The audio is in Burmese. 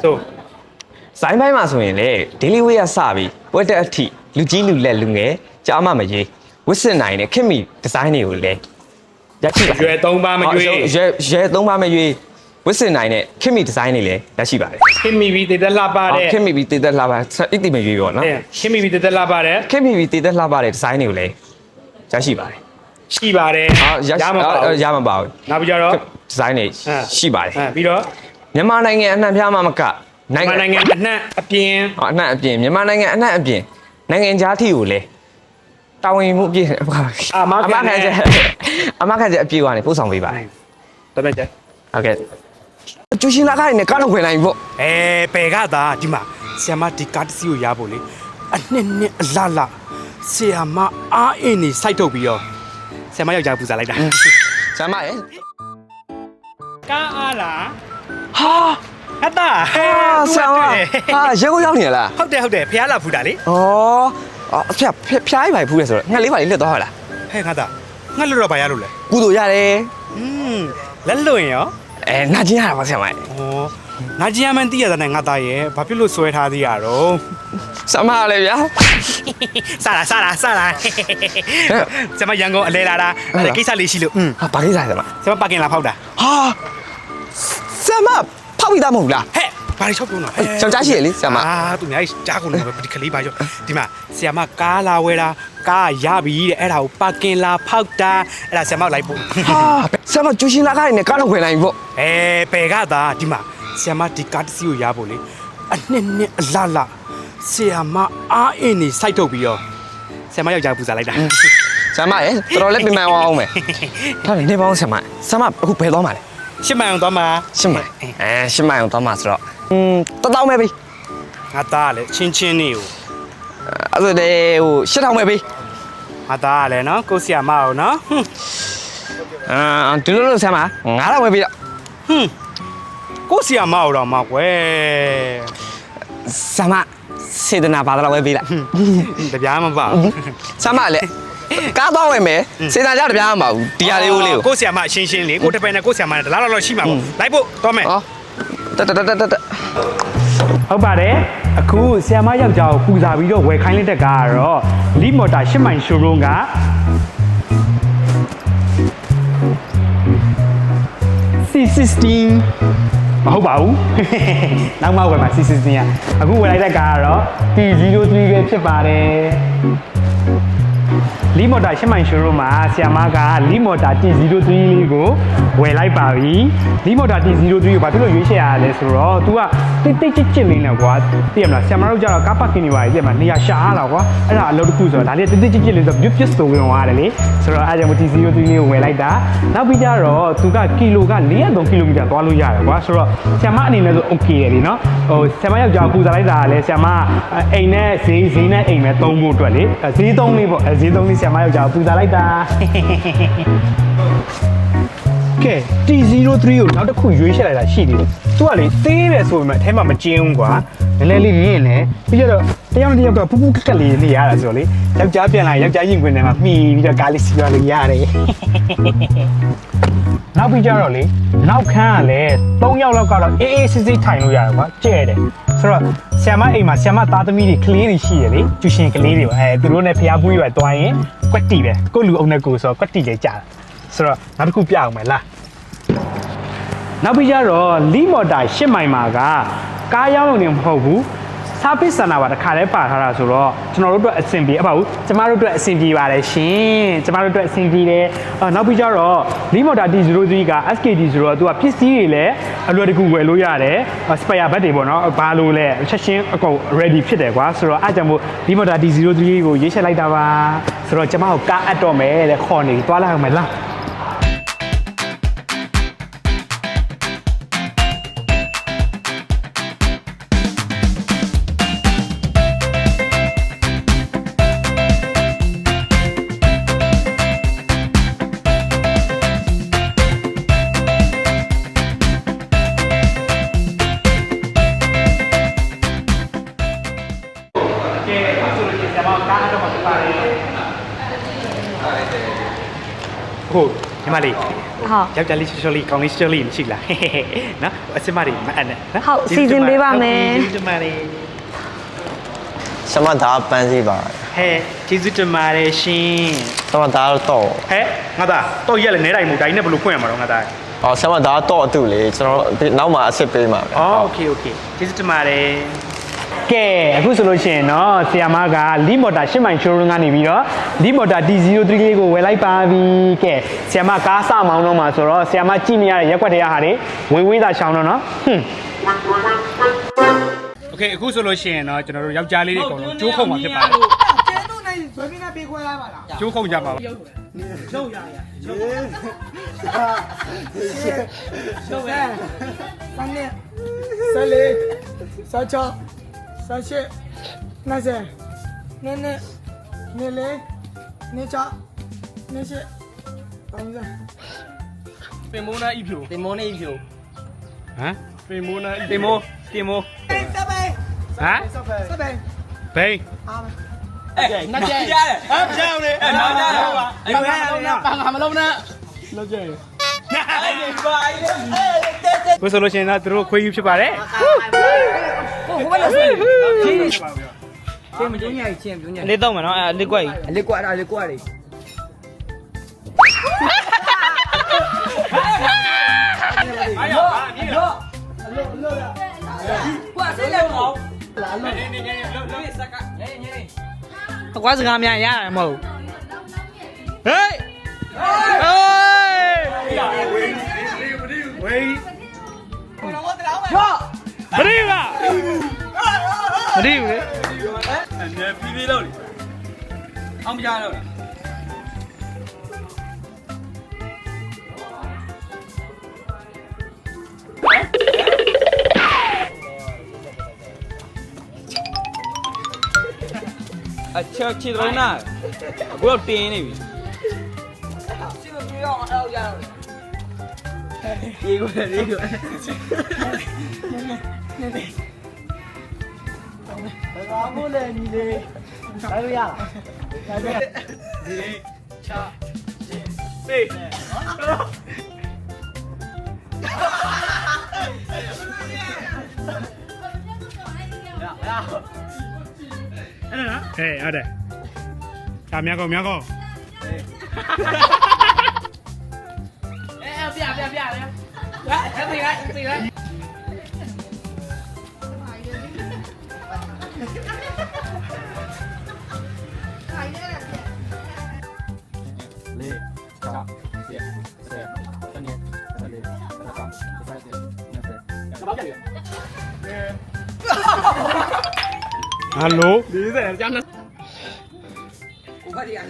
ဆိုဇိုင်းပိုင်းမှာဆိုရင်လေ daily way ကစပြီးဝက်တက်အထိလူကြီးလူလက်လူငယ်ကြားမမရေးဝစ်စစ်နိုင်တဲ့ခင်မီဒီဇိုင်းတွေကိုလည်းရရှိပါ ရွယ်3ပါမရွေး ရွယ်3ပါမရွေးဝစ်စစ်နိုင်တဲ့ခင်မီဒီဇိုင်းတွေလည်းရရှိပါတယ် ခင်မီပြီးတည်သက်လှပတဲ့ ခင်မီပြီးတည်သက်လှပါအတိမရွေးပေါ့နော် ခင်မီပြီးတည်သက်လှပတဲ့ ခင်မီပြီးတည်သက်လှပါတဲ့ဒီဇိုင်းတွေကိုလည်းရရှိပါတယ် ရှိပါတယ်ရမှာပါ ရမှာပါဘူး နောက်ပြီးတော့ ဒီဇိုင်းတွေရှိပါတယ် ပြီးတော့ မြန်မာနိုင်ငံအနှံ့ပြားမှာမက နိုင်ငံအနှံ့အပြင် အနှံ့အပြင်မြန်မာနိုင်ငံအနှံ့အပြင်နိုင်ငံခြားထိကိုလည်းတာဝန်မှုအပြည့်အမခံချက်အပြည့်ကနေပို့ဆောင်ပေးပါတယ် တပည့်ကျ ဟုတ်ကဲ့ကျူရှင်လာခိုင်းနဲ့ကားတော့ခွင်နိုင်ပေါ့ ပယ်ကသာဒီမှာဆီယမဒီကားတစ်စီးကိုရဖို့လေအနှစ်အလဆီယမအားအင်းနေစိုက်ထုတ်ပြီးတော့ဆီယမယောက်ျားပူစားလိုက်တာ ဆမ်မရဲ့ ကားအားလား ဟာ အတာ ဆမ်မဟာရေကိုရောက်နေလား ဟုတ်တယ်ဖះလာဖူးတာလေ ဩအဖျားကြီးပါဖူးလဲဆိုတော့ငှက်လေးပါလေးလွတ်သွားလား ဟဲ့ငါသားငါလွတ်တော့ဘာရလို့လဲ ကုသိုလ်ရတယ် လက်လွင်ရော နာကျင်ရတာပါဆမ်မရဲ့ ငါကြီးအမှန်သိရတဲ့ငါသားရဲ့ဘာဖြစ်လို့ဆွဲထားသေးရတော့ ဆမ်မလည်းဗျာ စလာကျမရန်ကုန်အလဲလာတာအဲ့ကိစ္စလေးရှိလို့ ဟာဘာကိစ္စဆမ်မ ကျမပါကင်လာဖောက်တာ ဟာဆမ်မဖောက်ပြီးသားမဟုတ်လား ဟဲ့ဘာလို့ချောက်ကုန်တော့ ယောက်ျားရှိရလေဆမ်မ သူများကြားကုန်တော့ဒီကလေးပါရောဒီမှာဆီယမကားလာဝဲတာကားရပြီတဲ့အဲ့ဒါကိုပါကင်လာဖောက်တာအဲ့ဒါဆီယမလိုက်ပို့ ဟာဆမ်မကျူရှင်လာခိုင်းနဲ့ကားတော့ခွင်နိုင်ပေါ့ ပယ်ကသာဒီမှာဆီယမဒီကားတစ်စီးကိုရဖို့လေအနှစ်အလဆီယမအားအင်းနေစိုက်ထုတ်ပြီးတော့ဆီယမယောက်ျားပူစားလိုက်တာ ဆမ်မရဲ့တော်တော်လေးပြင်ပန်းအောင်မယ်ဒါနဲ့နေပါအောင်ဆမ်မအခုဘယ်သွားမှာလဲ ရှစ်မိုင်အောင်သွားမှာ ရှင်းမိုင်ရှင်းမိုင်အောင်သွားမှာဆိုတော့1000ပဲပြီ ငါသားကလည်းချင်းနေကို အဲ့ဒါလေဟို8000ပဲပြီ ငါသားကလည်းနော်ကိုဆီယမအောင်နော် ဒီလိုဆမ်မ9000ပဲပြီတော့ ကိုဆီယမအောင်တော့မှာကွယ် ဆမ်မစေတနာပါတော့ပဲပြီလား တပြားမပါ ဆမ်မလည်းကားသွားဝင်မယ်စေတနာကြတပြားမပါဘူးဒီဟာလေးကိုလေးကို ကိုဆီယမအချင်းလေးကိုတပည့်နဲ့ကိုဆီယမနဲ့တလားတော့ရှိမှာပေါ့လိုက်ဖို့တော့မယ် ဟုတ်ပါတယ်အခုဆီယမယောက်ျားကိုပူစားပြီးတော့ဝယ်ခိုင်းလိုက်တဲ့ကားကတော့လီမော်တာ8မိုင်ရှိုးရုံးကC16မဟုတ်ပါဘူးနောက်မှဝယ်မှာ C16 อ่ะအခုဝယ်လိုက်တဲ့ကားကတော့ T03 ပဲဖြစ်ပါတယ်လီမော်တာ8မိုင်ရှိုးရုံးမှာဆီယမကလီမော်တာ T03 လေးကိုဝယ်လိုက်ပါပြီလီမော်တာ T03 ကိုဘာဖြစ်လို့ရွေးချယ်ရလဲဆိုတော့ तू ကတိတ်ချစ်လေးနဲ့ကွာသိရမလားဆီယမတို့ကျတော့ကားပါကင်နေပါလေသိရမလားနေရာရှာရတာကွာအဲ့ဒါအလုပ်တစ်ခုဆိုတော့ဒါလေးတိတ်ချစ်လေးဆိုတော့ပြစ်ဆိုဝင်သွားတယ်လေဆိုတော့အားကြောင့် T03 လေးကိုဝယ်လိုက်တာနောက်ပြီးကြတော့ तू ကကီလိုက403ကီလိုမီတာသွားလို့ရတယ်ကွာဆိုတော့ဆီယမအနေနဲ့ဆို okay တယ်လीနော်ဟိုဆီယမယောက်ျားပူစားလိုက်တာလည်းဆီယမအိမ်နဲ့ဈေးနဲ့အိမ်နဲ့သုံးဖို့အတွက်လေဈေးသုံးလေးပေါ့ဈေးသုံးလေးဆီယမယောက်ျားပူစားလိုက်တာကဲ T03 ကိုနောက်တစ်ခုရွေးချယ်လိုက်တာရှိသေးတယ်။ तू ကလေသေးတယ်ဆိုပေမဲ့အထဲမှာမကျင်းဘူးကွာ။နည်းနည်းလေးမြင့်နေ။ပြီးတော့တယောက်တစ်ယောက်ကပူပူကက်ကလေးနေရတာဆိုတော့လေယောက်ျားပြန်လာယောက်ျားရင်ခွင်ထဲမှာမှီပြီးတော့ကားလေးစီးရလို့ရတယ်။နောက်ပြီးကြတော့လေနောက်ခန်းကလည်း3ယောက်လောက်ကတော့အေးအေးဆေးဆေးထိုင်လို့ရတယ်ကွာ။ကျဲတယ်။ဆိုတော့ဆီယမအိမ်မှာဆီယမသားသမီးတွေကလေးတွေရှိရလေကျူရှင်ကလေးတွေပါသူတို့နဲ့ဖျားပွေးရွယ်တွိုင်းရင်ကွက်တီပဲကိုလူအုံနဲ့ကိုဆိုတော့ကွက်တီလေးကြာတယ်ဆိုတော့နောက်တစ်ခုပြအောင်မယ်လားနောက်ပြီးကြတော့လီမော်တာ8မိုင်မှာကကားရောင်းရုံနဲ့မဟုတ်ဘူးစာပစ်စန္ဒာပါတစ်ခါလဲပါထားတာဆိုတော့ကျွန်တော်တို့အတွက်အဆင်ပြေအပါဘူးကျမတို့အတွက်အဆင်ပြေပါတယ်ရှင်ကျမတို့အတွက်အဆင်ပြေတယ်နောက်ပြီးကြတော့လီမော်တာ T03 က SKD ဆိုတော့သူကပစ္စည်းတွေလည်းအလွယ်တကူဝယ်လို့ရတယ်စပယ်ယာဘက်တွေပေါ့နော်ဘာလို့လဲချက်ချင်းအကုန် ready ဖြစ်တယ်ကွာဆိုတော့အားကြောင့်မို့လီမော်တာ T03 ကိုရေးချက်လိုက်တာပါဆိုတော့ကျမကိုကားအပ်တော့မယ်တဲ့ခေါ်နေသွားလိုက်အောင်မလားဟုတ် ညီမလေး ဟုတ် ယောက်ျားလေးချောချောလေးကောင်းလေးချောချောလေးမရှိလားနော်အစ်မလေးမအပ်နဲ့နော် ဟုတ်စီစဉ်ပေးပါမယ် ကျေးဇူးတင်ပါတယ် ဆမသားပန်းစီပါ ဟဲ့ကျေးဇူးတင်ပါတယ်ရှင် ဆမသားတော့ ဟဲ့ငါသားတော့ရက်လည်းနေတိုင်းမို့တိုင်းနဲ့ဘယ်လိုဖွင့်ရမှာတော့ငါသား ဟောဆမသားတော့အတူလေကျွန်တော်နောက်မှအစ်စ်ပေးမှာပဲ อ๋อโอเคโอเคကျေးဇူးတင်ပါတယ်ကဲအခုဆိုလို့ရှိရင်เนาะဆီယာမကလီမော်တာရှစ်မိုင်ရှိုးရုံးကနေပြီးတော့လီမော်တာ D03 လေးကိုဝယ်လိုက်ပါပြီကဲဆီယာမကားစမောင်းတော့မှာဆိုတော့ဆီယာမကြည့်နေရတဲ့ရက်ွက်တွေကဟာတွေဝေးဝေးသာရှောင်းတော့เนาะโอเคအခုဆိုလို့ရှိရင်เนาะကျွန်တော်တို့ယောက်ျားလေးတွေအကုန်လုံးကျိုးခုံမှာဖြစ်ပါတယ် ကျေးဇူးနေဆွေးနွေးပေးခွဲလိုက်ပါလား ကျိုးခုံကြပါပါ ချုပ်ရရချုပ်ချုပ်ရဆန်းနေဆယ်လေးဆယ်ချောဆယ်ရှစ်20နေနေနေလေးနေချနေရှစ်30 တင်မိုးနာဤဖြူတင်မိုးနာဤဖြူ ဟမ် တင်မိုးနာဤ တင်မိုးတင်မိုး စပယ် ဟမ် စပယ် ဘိန်း အားမ နတ်ကျဲရတယ်ဟမ်ကြောက်လေအဲ့နာနာဟုတ်ပါအဲ့ဘာလုံးနာပါငါမလုံးနာ လောက်ကြရ ကိုဆိုလို့ရှိရင်တော့သူတို့ခွေးယူဖြစ်ပါတယ် ဟိုဘက်လို့ဆိုချင်းမကျုံညာချင်းကျုံညာလေးတော့မယ်နော်အဲ့လေးကွက်ကြီးအလေးကွက်အဲ့လေးကွက်လေးကွာစကားများရတယ်မဟုတ်ဟေးဟေးမရီပါမရီဘူးလေအနေပြီးပြီးလို့လေအောင်ပြတော့အချောချီတော့နာဘယ်တင်းနေပြီစီမပြောအောင်အောက်ရအောင်ဒီကိုဒီကို ဘာမို့လဲညီလေးဒါရရလားဟဲ့ဟုတ်တယ်ဒါများကောများကော ဟယ်လို 40ကျန်း ကိုဖတ်ရအောင်